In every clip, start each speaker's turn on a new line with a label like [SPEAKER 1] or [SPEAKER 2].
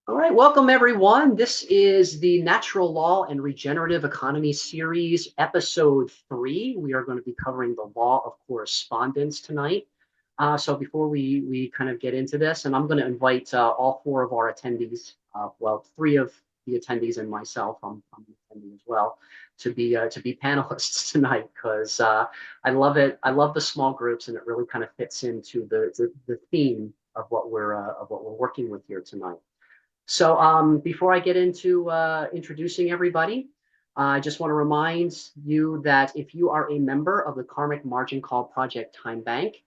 [SPEAKER 1] All right, welcome everyone. This is the Natural Law and Regenerative Economy series, episode 3. We are going to be covering the Law of Correspondence tonight. So before we kind of get into this, and I'm going to invite all 4 of our attendees, well, 3 of the attendees and myself, I'm an attendee as well, to be panelists tonight because I love it. I love the small groups, and it really kind of fits into the theme of what we're working with here tonight. So before I get into introducing everybody, I just want to remind you that if you are a member of the Karmic Margin Call Project Time Bank,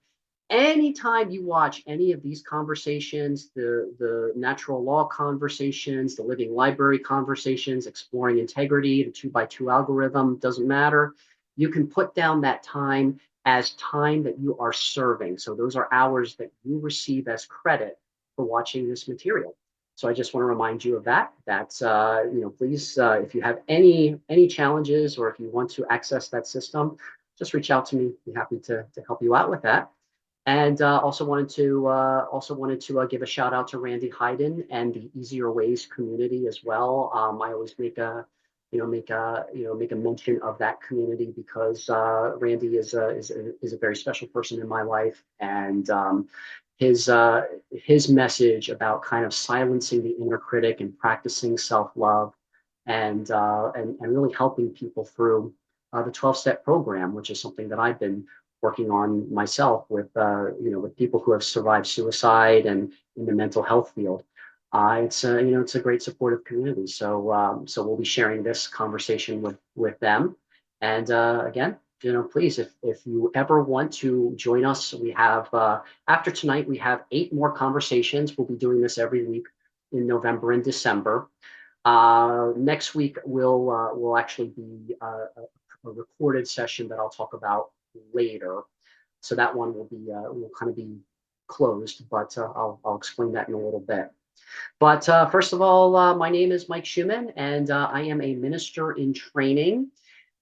[SPEAKER 1] anytime you watch any of these conversations, the natural law conversations, the living library conversations, exploring integrity, the 2x2 algorithm, doesn't matter. You can put down that time as time that you are serving. So those are hours that you receive as credit for watching this material. So I just want to remind you of that. That's please, if you have any challenges or if you want to access that system, just reach out to me. Be happy to help you out with that. And also wanted to give a shout out to Randy Hyden and the Easier Ways community as well. I always make a mention of that community because Randy is a very special person in my life, and his message about kind of silencing the inner critic and practicing self-love and really helping people through the 12-step program, which is something that I've been working on myself with with people who have survived suicide and in the mental health field. It's a great supportive community. So we'll be sharing this conversation with them. And again, please, if you ever want to join us, we have after tonight we have 8 more conversations. We'll be doing this every week in November and December. Next week will actually be a recorded session that I'll talk about later. So that one will kind of be closed, but I'll explain that in a little bit. But first of all, my name is Mike Schumann, and I am a minister in training.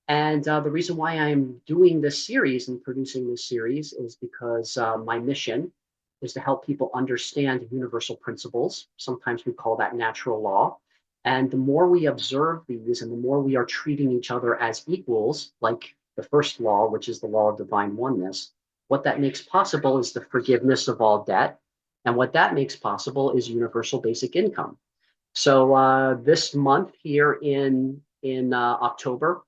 [SPEAKER 1] And the reason why I'm doing this series and producing this series is because my mission is to help people understand universal principles. Sometimes we call that natural law. And the more we observe these and the more we are treating each other as equals, like the first law, which is the law of divine oneness, what that makes possible is the forgiveness of all debt. And what that makes possible is universal basic income. So this month here in October,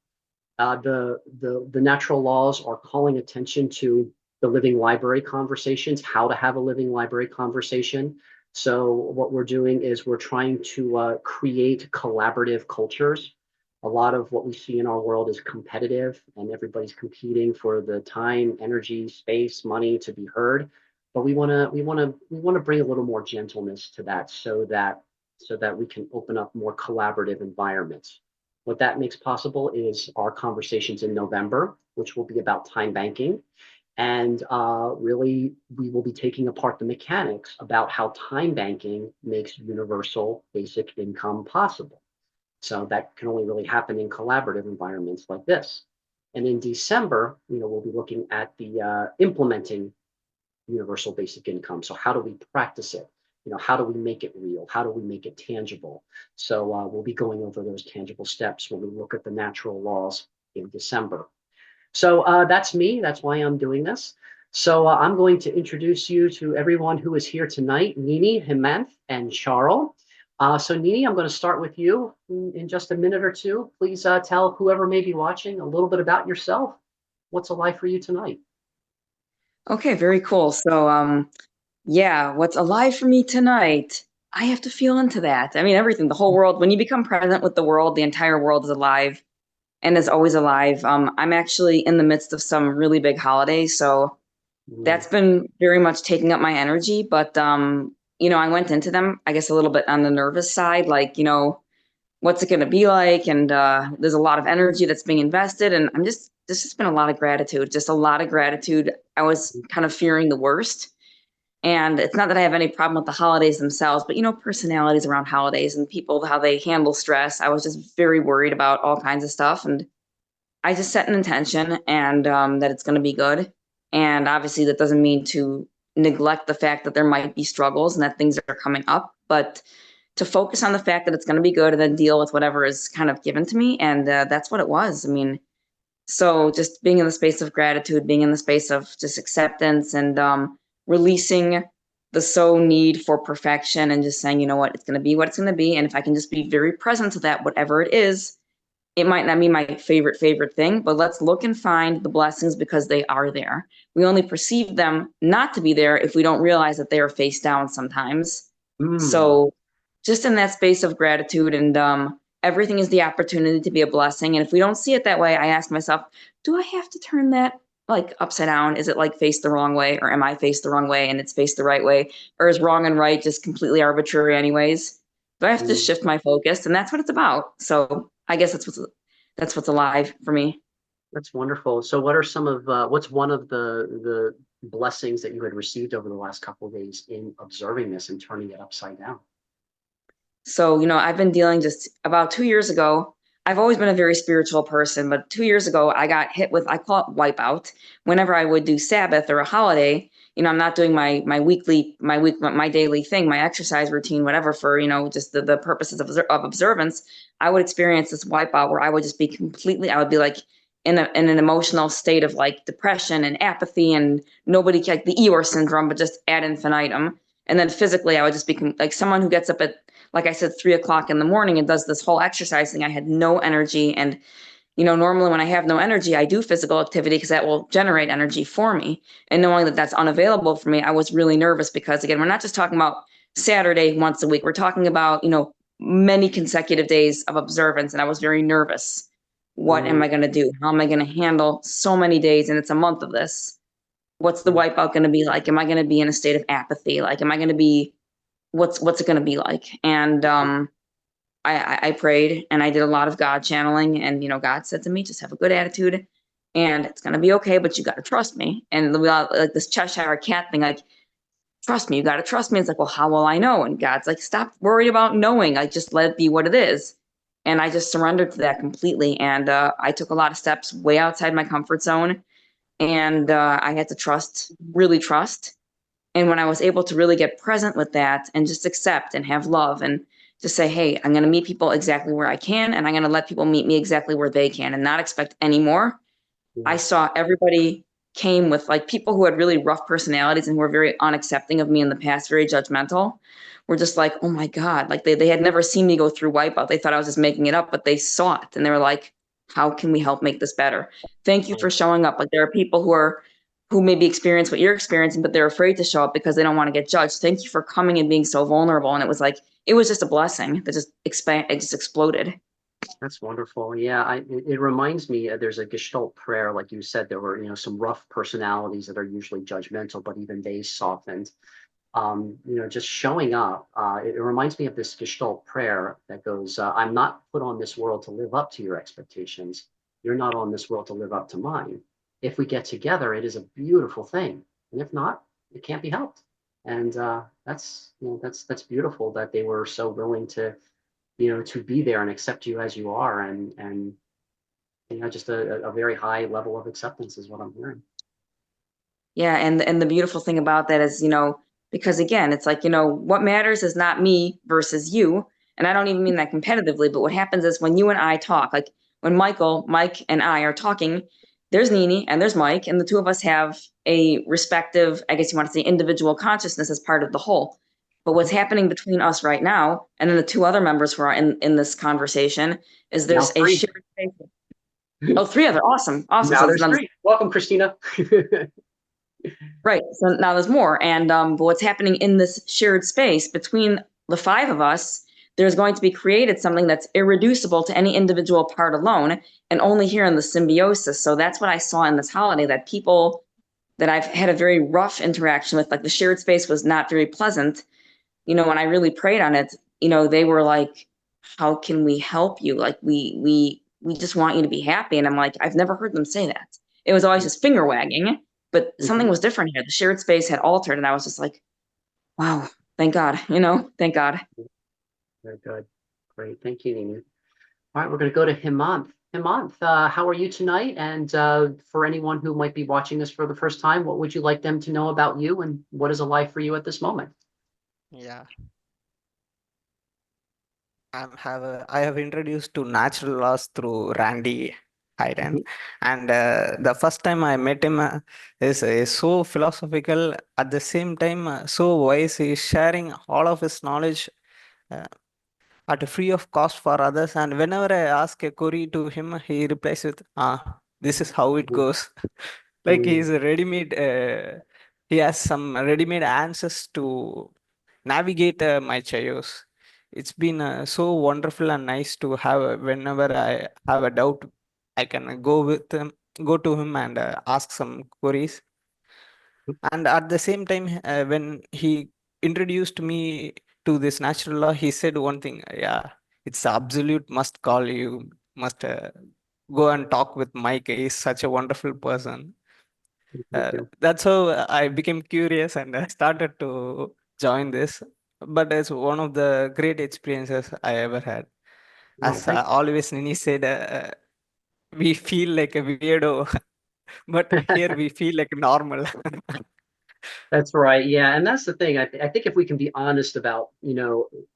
[SPEAKER 1] the natural laws are calling attention to the living library conversations, how to have a living library conversation. So what we're doing is we're trying to create collaborative cultures. A lot of what we see in our world is competitive, and everybody's competing for the time, energy, space, money to be heard. But we want to bring a little more gentleness to that, so that we can open up more collaborative environments. What that makes possible is our conversations in November, which will be about time banking. And really, we will be taking apart the mechanics about how time banking makes universal basic income possible. So that can only really happen in collaborative environments like this. And in December, we'll be looking at the implementing universal basic income. So how do we practice it? How do we make it real? How do we make it tangible? So we'll be going over those tangible steps when we look at the natural laws in December. So that's me. That's why I'm doing this. So I'm going to introduce you to everyone who is here tonight: Nini, Hemant, and Charles. So Nini, I'm going to start with you in just a minute or two. Please tell whoever may be watching a little bit about yourself. What's alive for you tonight?
[SPEAKER 2] Okay, very cool. So, yeah, what's alive for me tonight? I have to feel into that. I mean, everything, the whole world. When you become present with the world, the entire world is alive and is always alive. I'm actually in the midst of some really big holidays, so
[SPEAKER 1] Mm,
[SPEAKER 2] that's been very much taking up my energy. But I went into them, I guess, a little bit on the nervous side, like, what's it going to be like? And there's a lot of energy that's being invested, and this has been a lot of gratitude, just a lot of gratitude. I was kind of fearing the worst. And it's not that I have any problem with the holidays themselves, but personalities around holidays and people, how they handle stress. I was just very worried about all kinds of stuff. And I just set an intention and that it's going to be good. And obviously, that doesn't mean to neglect the fact that there might be struggles and that things are coming up. But to focus on the fact that it's going to be good and then deal with whatever is kind of given to me. And that's what it was. I mean, so just being in the space of gratitude, being in the space of just acceptance and releasing the so need for perfection and just saying, you know what, it's going to be what it's going to be. And if I can just be very present to that, whatever it is, it might not be my favorite thing, but let's look and find the blessings because they are there. We only perceive them not to be there if we don't realize that they are face down sometimes.
[SPEAKER 1] Mm,
[SPEAKER 2] So just in that space of gratitude and everything is the opportunity to be a blessing. And if we don't see it that way, I ask myself, do I have to turn that like upside down? Is it like faced the wrong way, or am I faced the wrong way and it's faced the right way? Or is wrong and right just completely arbitrary anyways? Do I have to
[SPEAKER 1] mm.
[SPEAKER 2] shift my focus? And that's what it's about. So I guess that's what's alive for me.
[SPEAKER 1] That's wonderful. So what are some of what's one of the blessings that you had received over the last couple of days in observing this and turning it upside down?
[SPEAKER 2] So, I've been dealing just about 2 years ago. I've always been a very spiritual person, but 2 years ago, I got hit with, I call it wipeout. Whenever I would do Sabbath or a holiday, I'm not doing my daily thing, my exercise routine, whatever, for, just the purposes of observance. I would experience this wipeout where I would just be I would be like in an emotional state of like depression and apathy and nobody, like the Eeyore syndrome, but just ad infinitum. And then physically, I would just be like someone who gets up at, like I said, 3 o'clock in the morning and does this whole exercise thing. I had no energy. And, normally when I have no energy, I do physical activity because that will generate energy for me. And knowing that that's unavailable for me, I was really nervous because, again, we're not just talking about Saturday once a week. We're talking about, many consecutive days of observance. And I was very nervous. What am
[SPEAKER 1] Mm,
[SPEAKER 2] I going to do? How am I going to handle so many days? And it's a month of this. What's the
[SPEAKER 1] mm,
[SPEAKER 2] wipeout going to be like? Am I going to be in a state of apathy? Like, am I going to be, what's it going to be like? And I prayed and I did a lot of God channeling, and God said to me, just have a good attitude and it's going to be okay, but you got to trust me. And we all, like this Cheshire cat thing, like, trust me, you got to trust me. It's like, well, how will I know? And God's like, stop worried about knowing, like, just let it be what it is. And I just surrendered to that completely. And I took a lot of steps way outside my comfort zone, and I had to trust, really trust. And when I was able to really get present with that and just accept and have love and just say, hey, I'm going to meet people exactly where I can, and I'm going to let people meet me exactly where they can and not expect any more. I
[SPEAKER 1] yeah.
[SPEAKER 2] saw everybody came with, like, people who had really rough personalities and who were very unaccepting of me in the past, very judgmental, were just like, oh my God, like they had never seen me go through wipeout. They thought I was just making it up, but they saw it and they were like, how can we help make this better? Thank you for
[SPEAKER 1] Right.
[SPEAKER 2] showing up. Like, there are people who maybe experience what you're experiencing, but they're afraid to show up because they don't want to get judged. Thank you for coming and being so vulnerable. And it was like, it was just a blessing that it just exploded.
[SPEAKER 1] That's wonderful. Yeah, it reminds me, there's a Gestalt prayer, like you said, there were, some rough personalities that are usually judgmental, but even they softened. Just showing up. It reminds me of this Gestalt prayer that goes, I'm not put on this world to live up to your expectations. You're not on this world to live up to mine. If we get together, it is a beautiful thing. And if not, it can't be helped. And that's beautiful that they were so willing to, to be there and accept you as you are. And just a very high level of acceptance is what I'm hearing.
[SPEAKER 2] Yeah, and the beautiful thing about that is, because again, it's like, what matters is not me versus you. And I don't even mean that competitively, but what happens is when you and I talk, like when Mike and I are talking, there's Nini and there's Mike, and the two of us have a respective, I guess you want to say, individual consciousness as part of the whole. But what's
[SPEAKER 1] Mhm.
[SPEAKER 2] happening between us right now, and then the two other members who are in this conversation, is
[SPEAKER 1] Now
[SPEAKER 2] there's a
[SPEAKER 1] three.
[SPEAKER 2] shared space. Oh, three other, awesome, awesome.
[SPEAKER 1] Now
[SPEAKER 2] So
[SPEAKER 1] there's three. Welcome, Christina.
[SPEAKER 2] right. So now there's more. And but what's happening in this shared space between the five of us, there's going to be created something that's irreducible to any individual part alone, and only here in the symbiosis. So that's what I saw in this holiday, that people that I've had a very rough interaction with, like the shared space was not very pleasant. When I really prayed on it, they were like, how can we help you? Like, we just want you to be happy. And I'm like, I've never heard them say that. It was always just finger wagging, but something
[SPEAKER 1] Mhm.
[SPEAKER 2] was different here. The shared space had altered, and I was just like, wow, thank God, thank God.
[SPEAKER 1] Very good. Great. Thank you, Nini. All right, we're going to go to Himant. Himant, how are you tonight? And for anyone who might be watching this for the first time, what would you like them to know about you and what is alive for you at this moment?
[SPEAKER 3] Yeah. I have introduced to natural laws through Randy Hyden,
[SPEAKER 1] Mhm.
[SPEAKER 3] and the first time I met him is so philosophical, at the same time so wise. He is sharing all of his knowledge uh, at a free of cost for others, and whenever I ask a query to him, he replies with, "Ah, this is how it
[SPEAKER 1] Mhm.
[SPEAKER 3] goes." Like he
[SPEAKER 1] Mhm.
[SPEAKER 3] is a ready-made. He has some ready-made answers to navigate my chaos. It's been so wonderful and nice to have. Whenever I have a doubt, I can go to him and ask some queries. And at the same time, when he introduced me to this natural law, he said one thing. Yeah, it's absolute must call. You must go and talk with Mike. He's such a wonderful person.
[SPEAKER 1] Thank you.
[SPEAKER 3] That's how I became curious and I started to join this. But it's one of the great experiences I ever had.
[SPEAKER 1] Well,
[SPEAKER 3] As
[SPEAKER 1] thank
[SPEAKER 3] always, Nini said, we feel like a weirdo, but here we feel like normal.
[SPEAKER 1] That's right. Yeah, and that's the thing. I think if we can be honest about,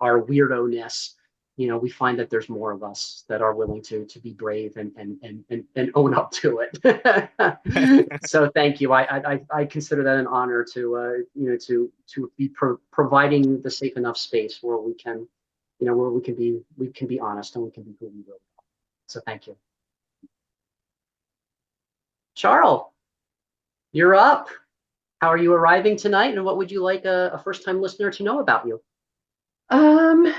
[SPEAKER 1] our weirdo-ness, we find that there's more of us that are willing to be brave and own up to it. So thank you. I consider that an honor to to be providing the safe enough space where we can, where we can be honest and we can be who we really are. So thank you. Charles, you're up. How are you arriving tonight, and what would you like a first-time listener to know about you?
[SPEAKER 4] Um,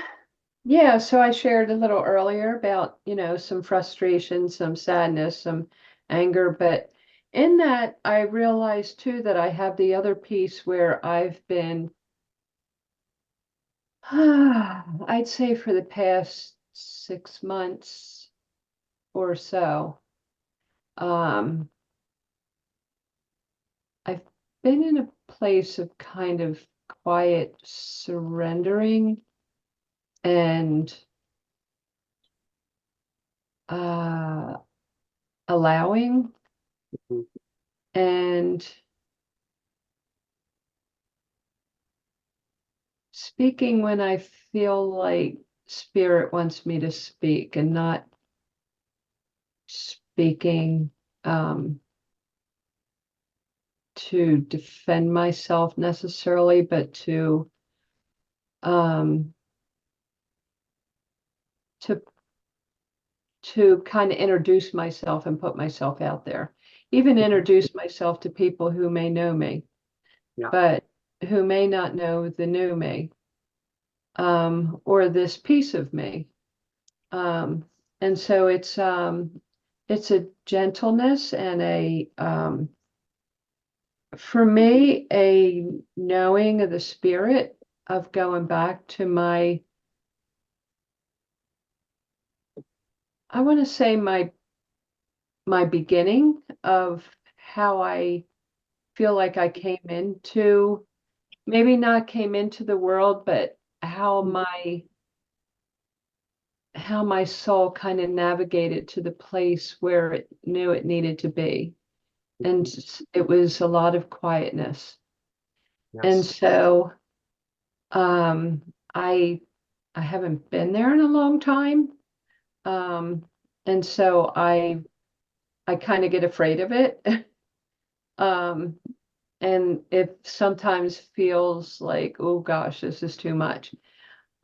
[SPEAKER 4] yeah, so I shared a little earlier about, some frustration, some sadness, some anger, but in that I realized too that I have the other piece where I've been, I'd say for the past 6 months or so, um, I've been in a place of kind of quiet surrendering and uh allowing
[SPEAKER 1] Mhm.
[SPEAKER 4] and speaking when I feel like spirit wants me to speak and not speaking to defend myself necessarily, but um, to kind of introduce myself and put myself out there, even introduce myself to people who may know me,
[SPEAKER 1] Yeah.
[SPEAKER 4] but who may not know the new me or this piece of me. Um, and so it's a gentleness and for me, a knowing of the spirit of going back to I want to say my beginning of how I feel like I came into, maybe not came into the world, but how my soul kind of navigated to the place where it knew it needed to be. And it was a lot of quietness. And
[SPEAKER 1] Yes.
[SPEAKER 4] so um, I I haven't been there in a long time. Um, and so I kind of get afraid of it. um, and it sometimes feels like, oh gosh, this is too much.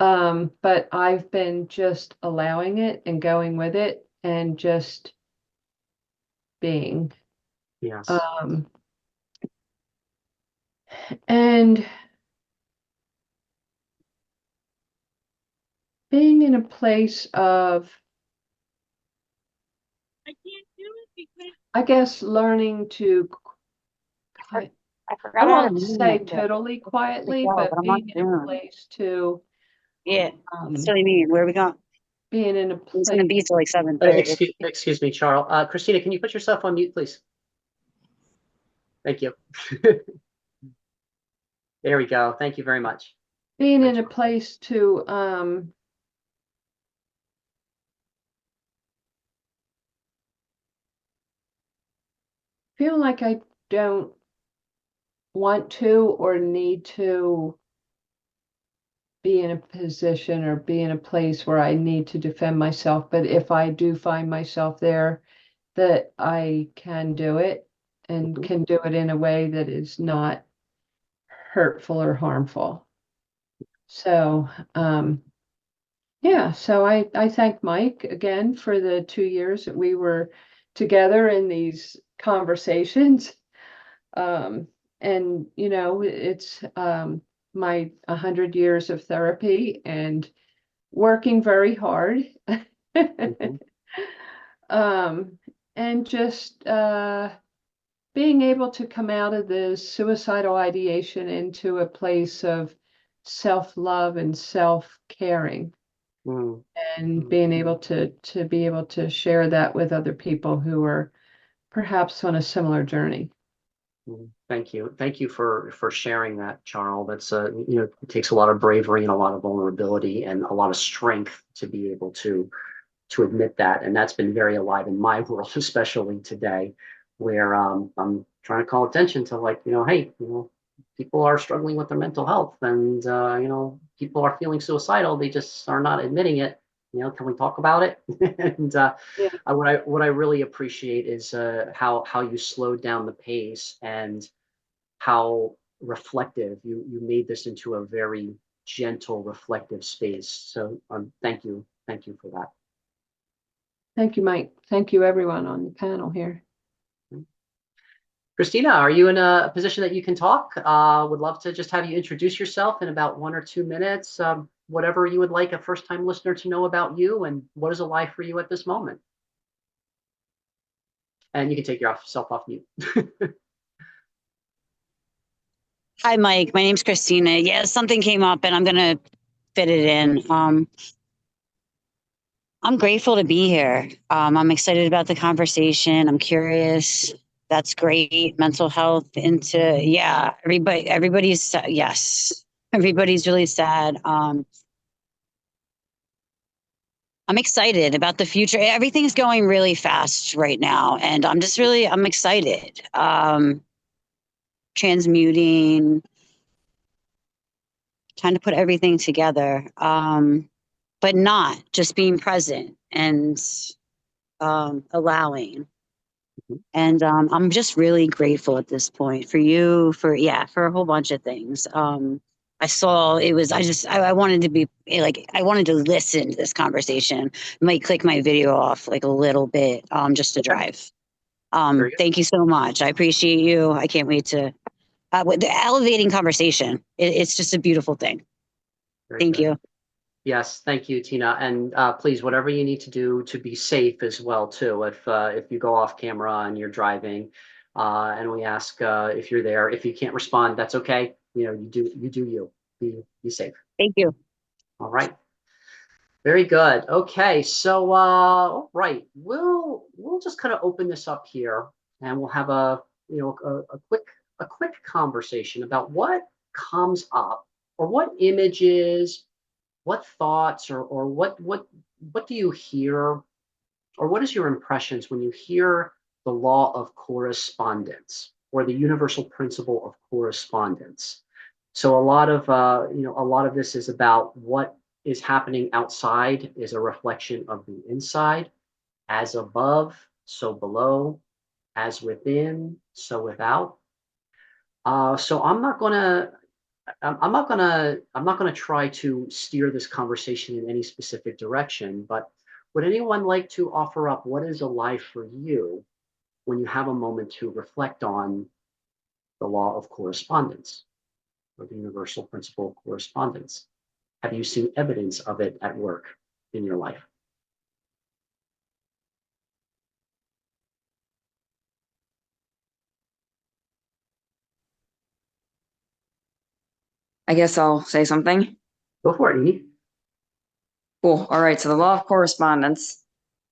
[SPEAKER 4] But I've been just allowing it and going with it and just being.
[SPEAKER 1] Yes.
[SPEAKER 4] Um, and being in a place of, I guess, learning to,
[SPEAKER 5] I
[SPEAKER 4] I
[SPEAKER 5] forgot how to
[SPEAKER 4] won't
[SPEAKER 5] do
[SPEAKER 4] say
[SPEAKER 5] it.
[SPEAKER 4] totally
[SPEAKER 5] To
[SPEAKER 4] quietly,
[SPEAKER 5] go,
[SPEAKER 4] but
[SPEAKER 5] but I'm not
[SPEAKER 4] being in a
[SPEAKER 5] doing.
[SPEAKER 4] place to,
[SPEAKER 5] Yeah. So
[SPEAKER 4] um,
[SPEAKER 5] you mean where are we going?
[SPEAKER 4] being in a
[SPEAKER 5] It's gonna
[SPEAKER 4] place,
[SPEAKER 5] be till like 7:30.
[SPEAKER 1] Excuse me, Charles. Christina, can you put yourself on mute, please? Thank you. There we go. Thank you very much.
[SPEAKER 4] being
[SPEAKER 1] Hi,
[SPEAKER 4] in a
[SPEAKER 1] Charles.
[SPEAKER 4] place to, feel like I don't want to or need to be in a position or be in a place where I need to defend myself. But if I do find myself there, that I can do it and
[SPEAKER 1] Mhm.
[SPEAKER 4] can do it in a way that is not hurtful or harmful. So, yeah, so I thank Mike again for the 2 years that we were together in these conversations. And it's my 100 years of therapy and working very hard.
[SPEAKER 1] Mhm.
[SPEAKER 4] And just being able to come out of the suicidal ideation into a place of self-love and self-caring,
[SPEAKER 1] Mm.
[SPEAKER 4] and
[SPEAKER 1] Mm.
[SPEAKER 4] being able to be able to share that with other people who are perhaps on a similar journey.
[SPEAKER 1] Thank you. Thank you for sharing that, Charles. That's it takes a lot of bravery and a lot of vulnerability and a lot of strength to be able to admit that. And that's been very alive in my world, especially today, where I'm trying to call attention to, like, hey, people are struggling with their mental health, and people are feeling suicidal. They just are not admitting it. Can we talk about it? And
[SPEAKER 4] Yeah.
[SPEAKER 1] what I really appreciate is how you slowed down the pace and how reflective you made this into a very gentle, reflective space. So thank you for that.
[SPEAKER 4] Thank you, Mike. Thank you, everyone on the panel here.
[SPEAKER 1] Christina, are you in a position that you can talk? Would love to just have you introduce yourself in about 1 or 2 minutes. Whatever you would like a first-time listener to know about you, and what is alive for you at this moment. And you can take yourself off mute.
[SPEAKER 5] Hi, Mike. My name's Christina. Yeah, something came up and I'm going to fit it in. I'm grateful to be here. I'm excited about the conversation. I'm curious. That's great. Mental health into, yeah, everybody's, yes, everybody's really sad. I'm excited about the future. Everything's going really fast right now. And I'm excited. Transmuting, trying to put everything together. But not just being present and allowing. And I'm just really grateful at this point for you, for a whole bunch of things. I saw it was, I wanted to be like, I wanted to listen to this conversation. I might click my video off like a little bit just to drive.
[SPEAKER 1] Very good.
[SPEAKER 5] Thank you so much. I appreciate you. I can't wait to, with the elevating conversation. It's just a beautiful thing.
[SPEAKER 1] Very
[SPEAKER 5] Thank
[SPEAKER 1] good.
[SPEAKER 5] you.
[SPEAKER 1] Yes, thank you, Tina. And please, whatever you need to do to be safe as well, too. If you go off camera and you're driving, and we ask if you're there, if you can't respond, that's okay. You do you. Be safe.
[SPEAKER 5] Thank you.
[SPEAKER 1] All right. Very good. Okay, so all right, we'll just kind of open this up here, and we'll have a quick conversation about what comes up, or what images, what thoughts, or what do you hear, or what is your impressions when you hear the law of correspondence, or the universal principle of correspondence? So a lot of this is about what is happening outside is a reflection of the inside. As above, so below. As within, so without. So I'm not gonna try to steer this conversation in any specific direction, but would anyone like to offer up what is alive for you when you have a moment to reflect on the law of correspondence, or the universal principle of correspondence? Have you seen evidence of it at work in your life?
[SPEAKER 2] I guess I'll say something.
[SPEAKER 1] Go for it, Edie.
[SPEAKER 2] Cool. All right. So the law of correspondence.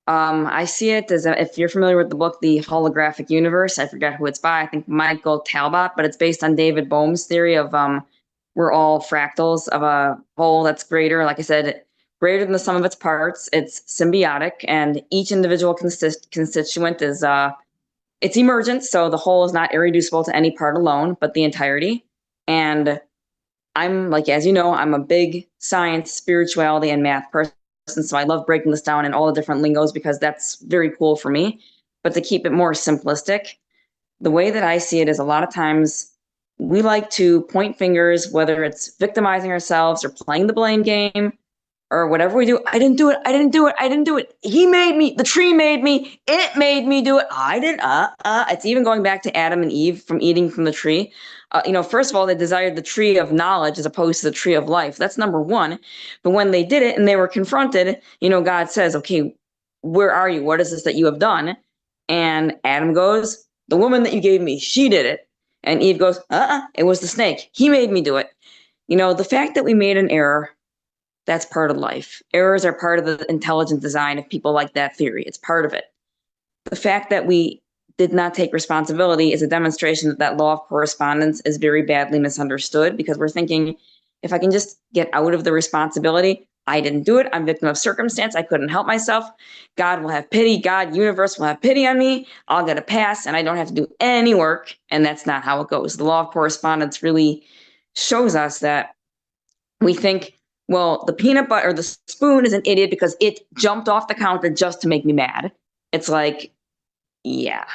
[SPEAKER 2] I see it as if you're familiar with the book, The Holographic Universe. I forget who it's by. I think Michael Talbot, but it's based on David Bohm's theory of we're all fractals of a whole that's greater. Like I said, greater than the sum of its parts. It's symbiotic, and each individual constituent is it's emergent. So the whole is not irreducible to any part alone, but the entirety. And I'm like, as you know, I'm a big science, spirituality, and math person. So I love breaking this down in all the different lingos because that's very cool for me. But to keep it more simplistic, the way that I see it is a lot of times we like to point fingers, whether it's victimizing ourselves or playing the blame game or whatever we do. I didn't do it. I didn't do it. I didn't do it. He made me. The tree made me. It made me do it. I didn't. It's even going back to Adam and Eve from eating from the tree. First of all, they desired the tree of knowledge as opposed to the tree of life. That's number one. But when they did it and they were confronted, God says, okay, where are you? What is this that you have done? And Adam goes, the woman that you gave me, she did it. And Eve goes, it was the snake. He made me do it. The fact that we made an error, that's part of life. Errors are part of the intelligent design of people like that theory. It's part of it. The fact that we did not take responsibility is a demonstration that that law of correspondence is very badly misunderstood because we're thinking, if I can just get out of the responsibility, I didn't do it. I'm victim of circumstance. I couldn't help myself. God will have pity. God, universe will have pity on me. I'll get a pass and I don't have to do any work. And that's not how it goes. The law of correspondence really shows us that we think, well, the peanut butter or the spoon is an idiot because it jumped off the counter just to make me mad. It's like, yeah,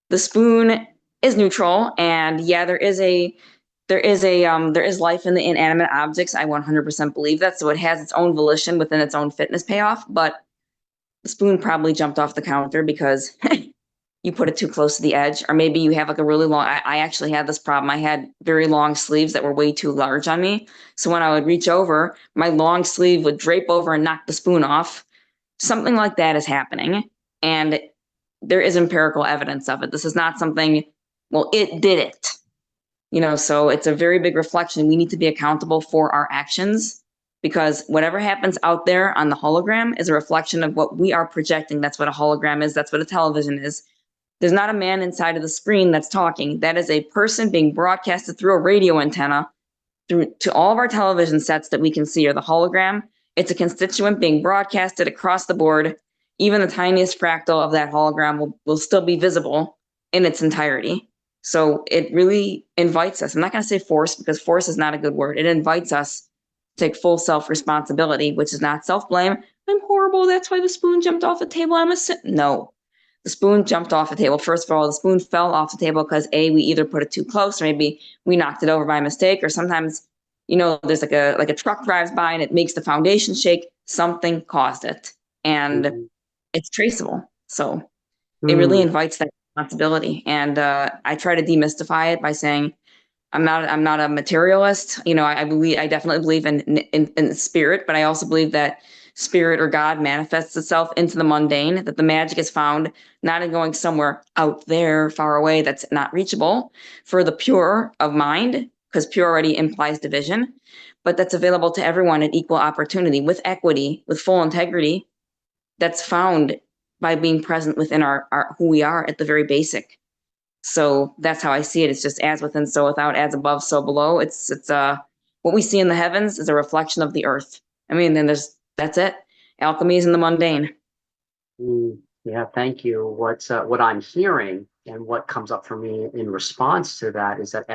[SPEAKER 2] the spoon is neutral, and yeah, there is life in the inanimate objects. I 100% believe that. So it has its own volition within its own fitness payoff, but the spoon probably jumped off the counter because you put it too close to the edge, or maybe you have like a really long, I actually had this problem. I had very long sleeves that were way too large on me. So when I would reach over, my long sleeve would drape over and knock the spoon off. Something like that is happening. And there is empirical evidence of it. This is not something, well, it did it. So it's a very big reflection. We need to be accountable for our actions because whatever happens out there on the hologram is a reflection of what we are projecting. That's what a hologram is. That's what a television is. There's not a man inside of the screen that's talking. That is a person being broadcasted through a radio antenna through to all of our television sets that we can see, or the hologram. It's a constituent being broadcasted across the board. Even the tiniest fractal of that hologram will still be visible in its entirety. So it really invites us. I'm not going to say force because force is not a good word. It invites us to take full self-responsibility, which is not self-blame. I'm horrible. That's why the spoon jumped off the table. No. The spoon jumped off the table. First of all, the spoon fell off the table because we either put it too close, or maybe we knocked it over by mistake, or sometimes, there's like a truck drives by and it makes the foundation shake. Something caused it, and it's traceable. So it really invites that responsibility. And I try to demystify it by saying, I'm not a materialist. I definitely believe in spirit, but I also believe that spirit or God manifests itself into the mundane, that the magic is found not in going somewhere out there far away that's not reachable for the pure of mind, because pure already implies division, but that's available to everyone at equal opportunity with equity, with full integrity, that's found by being present within our who we are at the very basic. So that's how I see it. It's just as within, so without, as above, so below. It's what we see in the heavens is a reflection of the earth. Then that's it. Alchemy is in the mundane.
[SPEAKER 1] Yeah, thank you. What I'm hearing and what comes up for me in response to that is that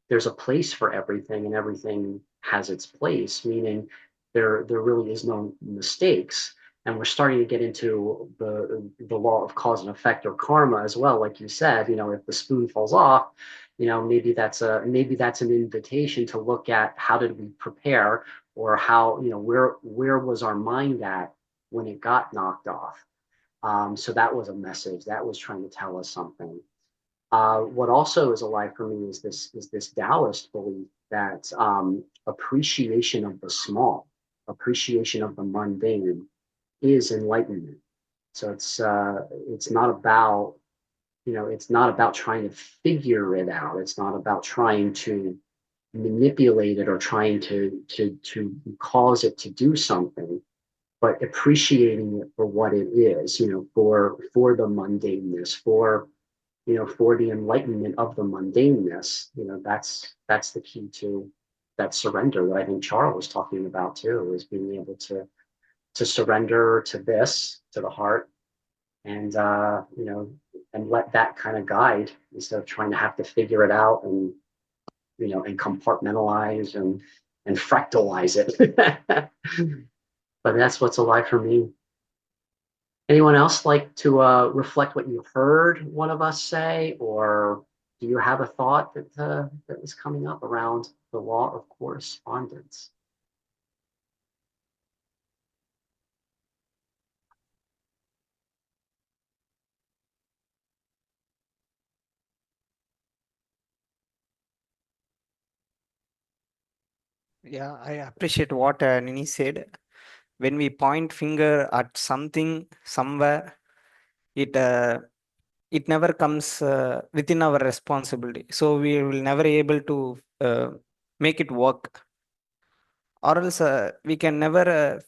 [SPEAKER 1] there's a place for everything, and everything has its place, meaning there really is no mistakes. And we're starting to get into the law of cause and effect, or karma, as well. Like you said, if the spoon falls off, maybe that's an invitation to look at how did we prepare, or how, where was our mind at when it got knocked off. So that was a message that was trying to tell us something. What also is alive for me is this Taoist belief that appreciation of the small, appreciation of the mundane, is enlightenment. So it's not about trying to figure it out. It's not about trying to manipulate it or trying to cause it to do something, but appreciating it for what it is, for the mundaneness, for the enlightenment of the mundaneness. That's the key to that surrender that I think Charles was talking about too, is being able to surrender to the heart, and and let that kind of guide, instead of trying to have to figure it out and and compartmentalize and fractalize it. But that's what's alive for me. Anyone else like to reflect what you heard one of us say, or do you have a thought that was coming up around the law of correspondence?
[SPEAKER 3] Yeah, I appreciate what Nini said. When we point finger at something somewhere, it it never comes within our responsibility. So we will never able to make it work, or else we can never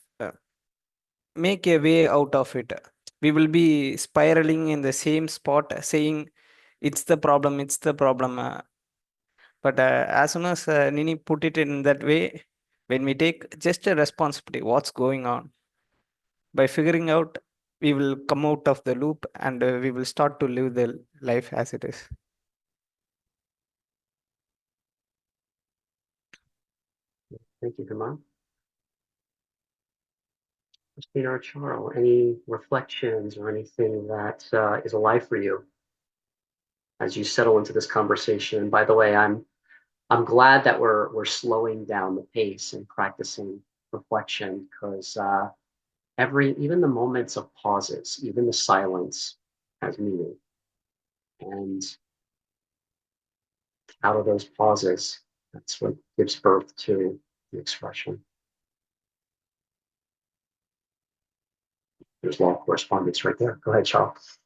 [SPEAKER 3] make a way out of it. We will be spiraling in the same spot, saying it's the problem, it's the problem. But as soon as Nini put it in that way, when we take just a responsibility, what's going on, by figuring out, we will come out of the loop and we will start to live the life as it is.
[SPEAKER 1] Thank you, Hima. Christina or Charles, any reflections or anything that is alive for you as you settle into this conversation? By the way, I'm glad that we're slowing down the pace and practicing reflection, because even the moments of pauses, even the silence has meaning. And out of those pauses, that's what gives birth to the expression. There's law of correspondence right there. Go ahead, Charles.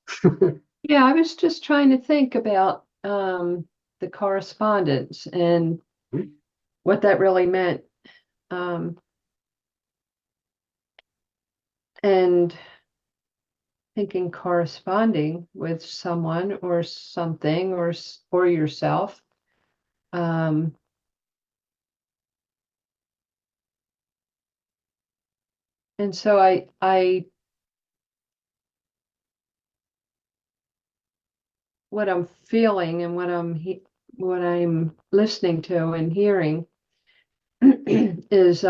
[SPEAKER 4] Yeah, I was just trying to think about the correspondence and what that really meant. And thinking corresponding with someone or something or yourself. And so I what I'm feeling and what I'm listening to and hearing is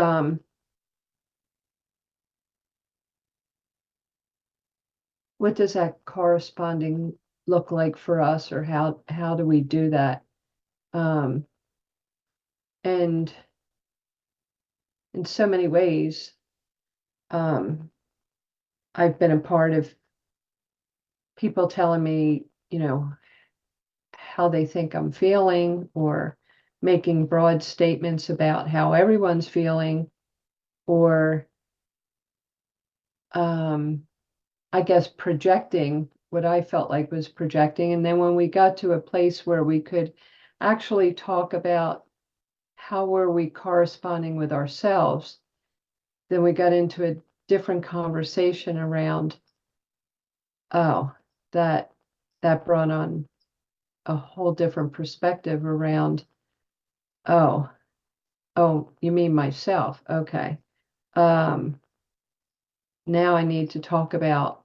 [SPEAKER 4] what does that corresponding look like for us, or how do we do that? And in so many ways, I've been a part of people telling me, how they think I'm feeling, or making broad statements about how everyone's feeling, or I guess projecting what I felt like was projecting. And then when we got to a place where we could actually talk about how were we corresponding with ourselves, then we got into a different conversation around, oh, that brought on a whole different perspective around, oh, you mean myself? Okay. Now I need to talk about,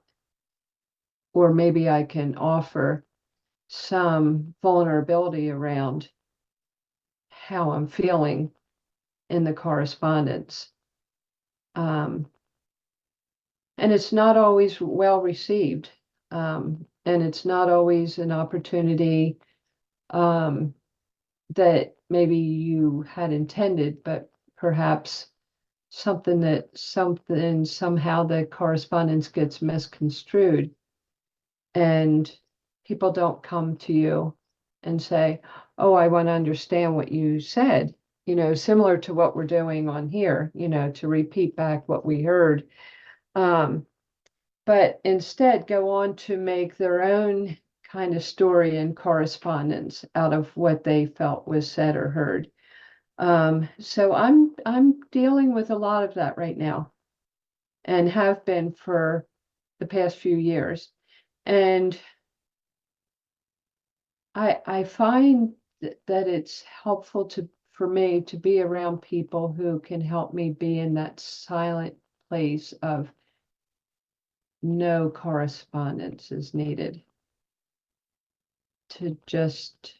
[SPEAKER 4] or maybe I can offer some vulnerability around how I'm feeling in the correspondence. And it's not always well received. And it's not always an opportunity that maybe you had intended, but perhaps somehow the correspondence gets misconstrued, and people don't come to you and say, oh, I want to understand what you said, similar to what we're doing on here, to repeat back what we heard. But instead go on to make their own kind of story and correspondence out of what they felt was said or heard. So I'm dealing with a lot of that right now, and have been for the past few years. And I find that it's helpful for me to be around people who can help me be in that silent place of no correspondence is needed, to just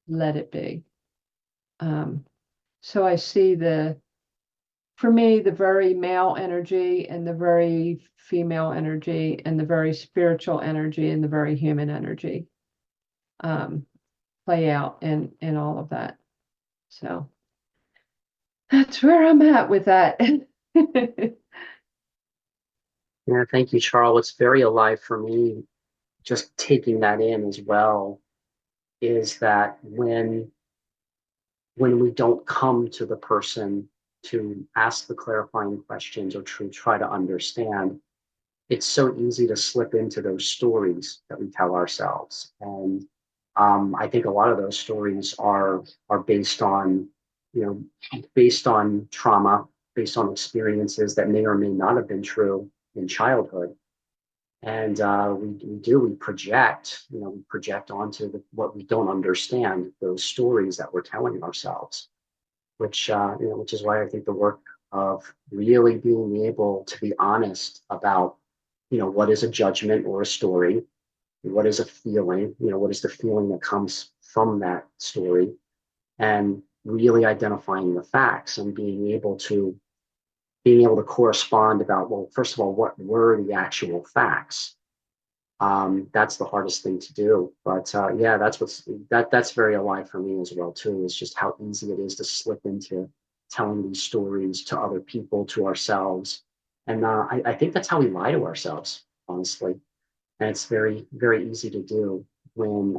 [SPEAKER 4] let it be. So I see for me, the very male energy and the very female energy and the very spiritual energy and the very human energy play out in all of that. So that's where I'm at with that.
[SPEAKER 1] Yeah, thank you, Charles. It's very alive for me, just taking that in as well, is that when we don't come to the person to ask the clarifying questions or to try to understand, it's so easy to slip into those stories that we tell ourselves. And I think a lot of those stories are based on, you know, based on trauma, based on experiences that may or may not have been true in childhood. And we project, we project onto what we don't understand, those stories that we're telling ourselves, which is why I think the work of really being able to be honest about, what is a judgment or a story, what is a feeling, what is the feeling that comes from that story, and really identifying the facts and being able to correspond about, well, first of all, what were the actual facts? That's the hardest thing to do. But yeah, that's very alive for me as well too. Is just how easy it is to slip into telling these stories to other people, to ourselves, and I think that's how we lie to ourselves, honestly. And it's very very easy to do when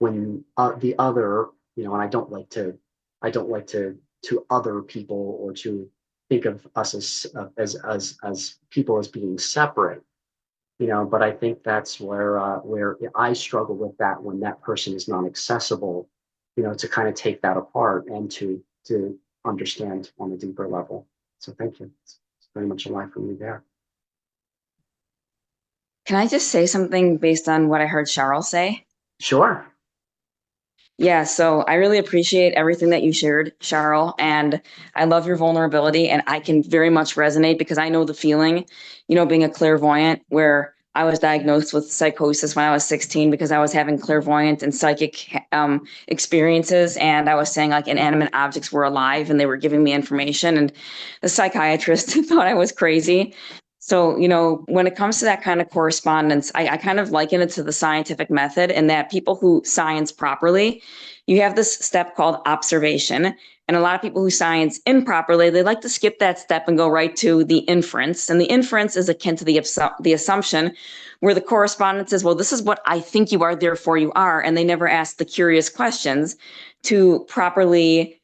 [SPEAKER 1] the other, and I don't like to other people or to think of us as people as being separate, but I think that's where I struggle with that when that person is not accessible, to kind of take that apart and to understand on a deeper level. So thank you. It's very much alive for me there.
[SPEAKER 2] Can I just say something based on what I heard Cheryl say?
[SPEAKER 1] Sure.
[SPEAKER 2] Yeah, so I really appreciate everything that you shared, Cheryl, and I love your vulnerability, and I can very much resonate because I know the feeling, being a clairvoyant, where I was diagnosed with psychosis when I was 16 because I was having clairvoyant and psychic experiences, and I was saying like inanimate objects were alive and they were giving me information, and the psychiatrist thought I was crazy. So, when it comes to that kind of correspondence, I kind of liken it to the scientific method, and that people who science properly, you have this step called observation. And a lot of people who science improperly, they like to skip that step and go right to the inference. And the inference is akin to the assumption, where the correspondence is, well, this is what I think you are, therefore you are. And they never ask the curious questions to properly,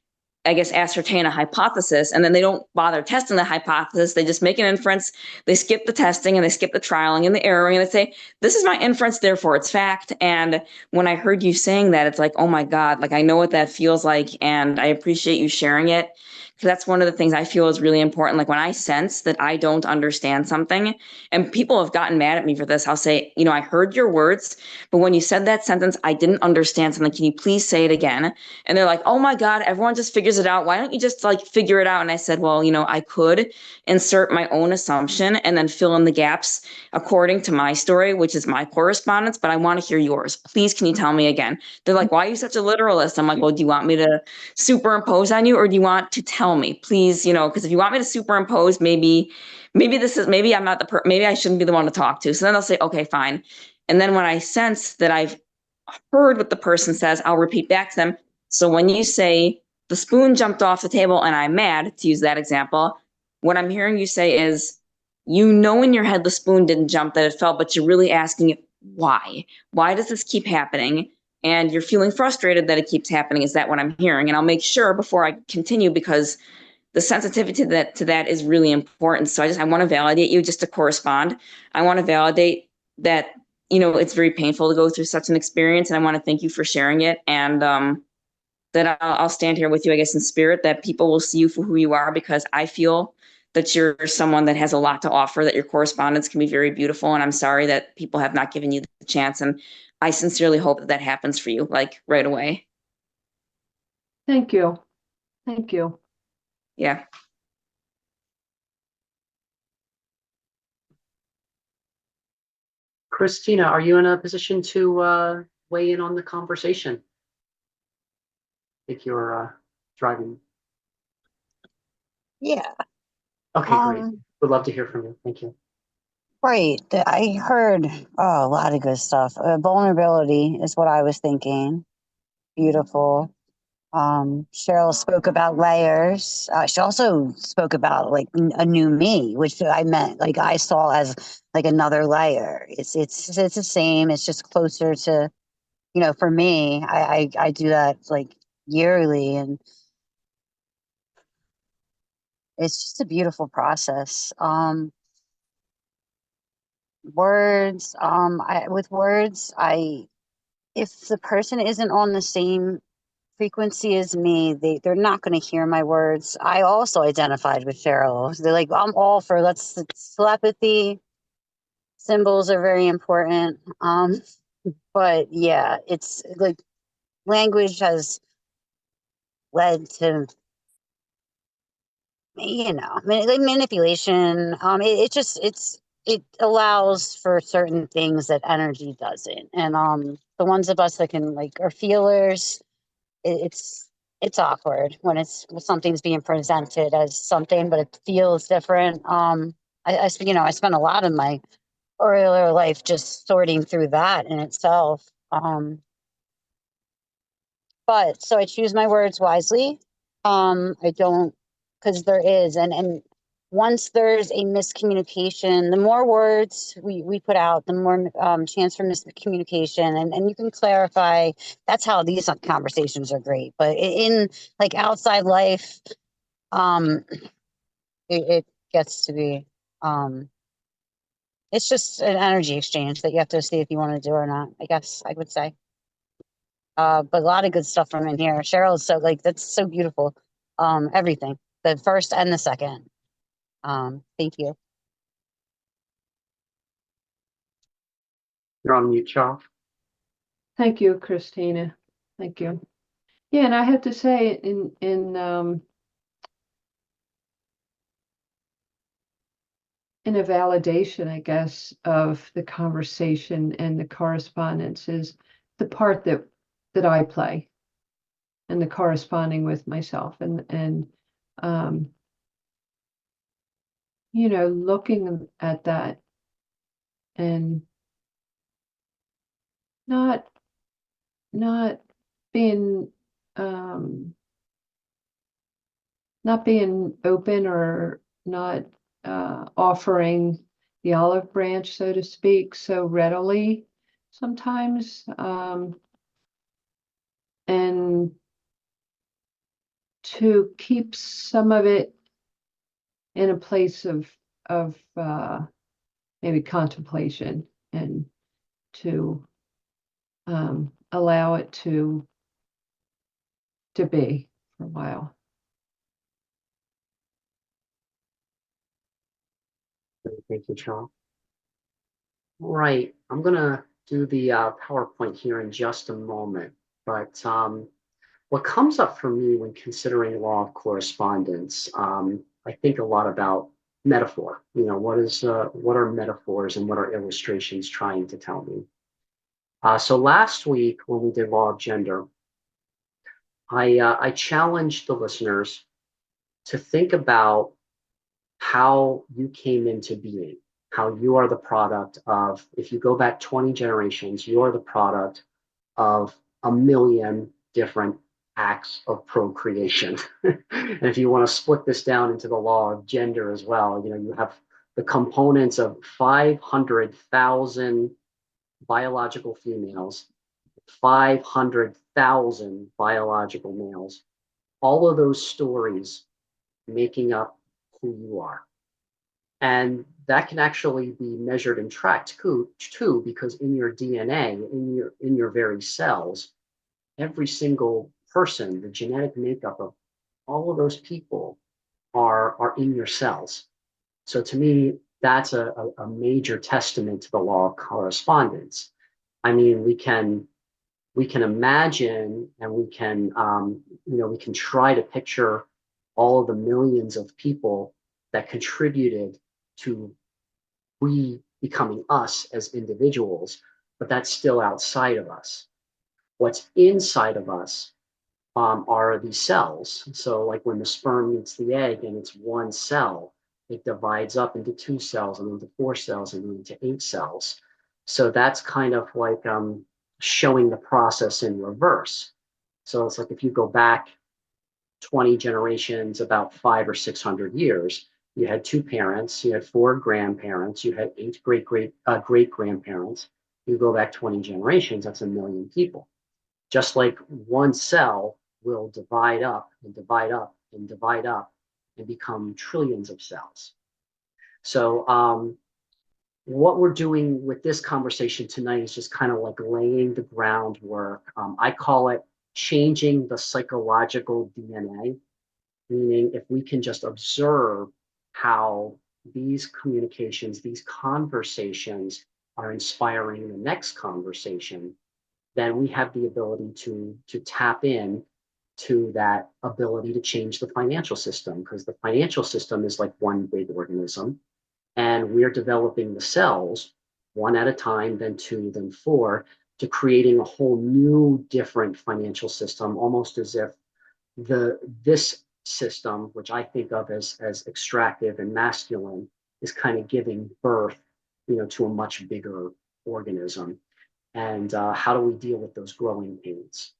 [SPEAKER 2] I guess, ascertain a hypothesis, and then they don't bother testing the hypothesis. They just make an inference. They skip the testing and they skip the trialing and the erroring, and they say, this is my inference, therefore it's fact. And when I heard you saying that, it's like, oh my God, like I know what that feels like, and I appreciate you sharing it. Because that's one of the things I feel is really important. Like when I sense that I don't understand something, and people have gotten mad at me for this, I'll say, I heard your words, but when you said that sentence, I didn't understand something. Can you please say it again? And they're like, oh my God, everyone just figures it out. Why don't you just like figure it out? And I said, well, I could insert my own assumption and then fill in the gaps according to my story, which is my correspondence, but I want to hear yours. Please, can you tell me again? They're like, why are you such a literalist? I'm like, well, do you want me to superimpose on you, or do you want to tell me, please? Because if you want me to superimpose, maybe I'm not maybe I shouldn't be the one to talk to. So then they'll say, okay, fine. And then when I sense that I've heard what the person says, I'll repeat back to them. So when you say the spoon jumped off the table and I'm mad, to use that example, what I'm hearing you say is, in your head the spoon didn't jump, that it fell, but you're really asking why? Why does this keep happening? And you're feeling frustrated that it keeps happening. Is that what I'm hearing? And I'll make sure before I continue, because the sensitivity to that is really important. So I want to validate you just to correspond. I want to validate that, it's very painful to go through such an experience. And I want to thank you for sharing it. And that I'll stand here with you, I guess, in spirit, that people will see you for who you are, because I feel that you're someone that has a lot to offer, that your correspondence can be very beautiful. And I'm sorry that people have not given you the chance. And I sincerely hope that happens for you, like right away.
[SPEAKER 4] Thank you. Thank you.
[SPEAKER 2] Yeah.
[SPEAKER 1] Christina, are you in a position to weigh in on the conversation? think you're driving.
[SPEAKER 5] Yeah.
[SPEAKER 1] Okay, great. Would love to hear from you. Thank you.
[SPEAKER 5] Right. I heard a lot of good stuff. Vulnerability is what I was thinking. Beautiful. Cheryl spoke about layers. She also spoke about like a new me, which I meant like I saw as like another layer. It's the same. It's just closer to, for me. I do that like yearly, and it's just a beautiful process. Words. With words, if the person isn't on the same frequency as me, they're not going to hear my words. I also identified with Cheryl. They're like, I'm all for let's telepathy. Symbols are very important. But yeah, it's like language has led to like manipulation. It allows for certain things that energy doesn't. And the ones of us that can like are feelers, it's awkward when something's being presented as something, but it feels different. I spent a lot of my earlier life just sorting through that in itself. But so I choose my words wisely. I don't, because there is, and once there's a miscommunication, the more words we put out, the more chance for miscommunication, and you can clarify. That's how these conversations are great. But in like outside life, um, it gets to be, it's just an energy exchange that you have to see if you want to do or not. I guess I would say. But a lot of good stuff from in here. Cheryl's so like that's so beautiful. Everything, the first and the second. Thank you.
[SPEAKER 1] You're on mute, Charles.
[SPEAKER 4] Thank you, Christina. Thank you. Yeah, and I have to say, in a validation, I guess, of the conversation and the correspondence is the part that I play and the corresponding with myself and um, looking at that and not not being not being open or not offering the olive branch, so to speak, so readily sometimes, and to keep some of it in a place of maybe contemplation and to allow it to be for a while.
[SPEAKER 1] Thank you, Charles. Right. I'm going to do the PowerPoint here in just a moment. But what comes up for me when considering law of correspondence, I think a lot about metaphor. What are metaphors and what are illustrations trying to tell me? So last week when we did law of gender, I challenged the listeners to think about how you came into being, how you are the product of, if you go back 20 generations, you're the product of a million different acts of procreation. And if you want to split this down into the law of gender as well, you have the components of 500,000 biological females, 500,000 biological males, all of those stories making up who you are. And that can actually be measured and tracked too, because in your DNA, in your very cells, every single person, the genetic makeup of all of those people are in your cells. So to me, that's a major testament to the law of correspondence. I mean, we can imagine and we can try to picture all of the millions of people that contributed to we becoming us as individuals, but that's still outside of us. What's inside of us are these cells. So like when the sperm meets the egg and it's one cell, it divides up into 2 cells and into 4 cells and into 8 cells. So that's kind of like showing the process in reverse. So it's like if you go back 20 generations, about 500 or 600 years, you had 2 parents, you had 4 grandparents, you had 8 great grandparents. You go back 20 generations, that's 1 million people. Just like one cell will divide up and divide up and divide up and become trillions of cells. So what we're doing with this conversation tonight is just kind of like laying the groundwork. I call it changing the psychological DNA, meaning if we can just observe how these communications, these conversations are inspiring the next conversation, then we have the ability to tap in to that ability to change the financial system, because the financial system is like one big organism, and we're developing the cells one at a time, then 2, then 4, to creating a whole new different financial system, almost as if this system, which I think of as extractive and masculine, is kind of giving birth, to a much bigger organism. And how do we deal with those growing pains?